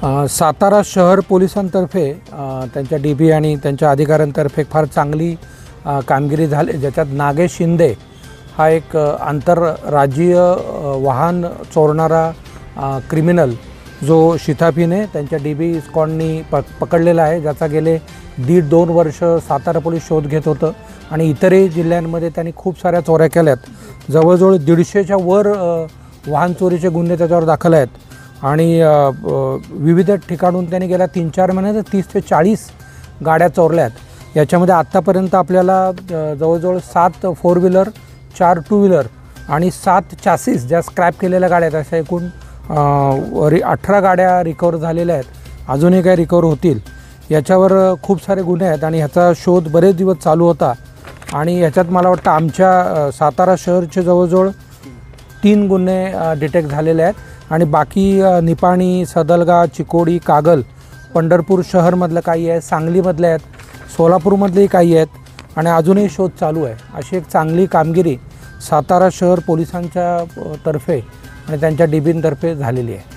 सातारा शहर पोलिसांतर्फे त्यांच्या डीबी आणि त्यांच्या अधिकाऱ्यांतर्फे फार चांगली कामगिरी झाली, ज्याच्यात नागेश शिंदे हा एक आंतरराज्यीय वाहन चोरणारा क्रिमिनल जो शिथाफीने त्यांच्या डीबी स्क्वॉडनी पकडलेला आहे, ज्याचा गेले 1.5-2 वर्ष सातारा पोलीस शोध घेत होतं आणि इतरही जिल्ह्यांमध्ये त्यांनी खूप साऱ्या चोऱ्या केल्यात. जवळजवळ 150च्या वर वाहन चोरीचे गुन्हे त्याच्यावर दाखल आहेत आणि विविध ठिकाणून त्यांनी गेल्या 3-4 महिन्यात 30 ते 40 गाड्या चोरल्यात. याच्यामध्ये आत्तापर्यंत आपल्याला जवळजवळ 7 4 व्हीलर, 4 2 व्हीलर आणि 7 चॅसिस ज्या स्क्रॅप केलेल्या गाड्या आहेत, अशा एकूण 18 गाड्या रिकवर झालेल्या आहेत. अजूनही काय रिकवर होतील. याच्यावर खूप सारे गुन्हे आहेत आणि ह्याचा शोध बरेच दिवस चालू होता आणि ह्याच्यात मला वाटतं आमच्या सातारा शहरचे जवळजवळ 3 गुन्हे डिटेक्ट झालेले आहेत आणि बाकी निपाणी, सदलगा, चिकोडी, कागल, पंढरपूर शहरमधलं काही आहे, सांगलीमधले आहेत, सोलापूरमधलेही काही आहेत आणि अजूनही शोध चालू आहे. अशी एक चांगली कामगिरी सातारा शहर पोलिसांच्या तर्फे आणि त्यांच्या डीबींतर्फे झालेली आहे.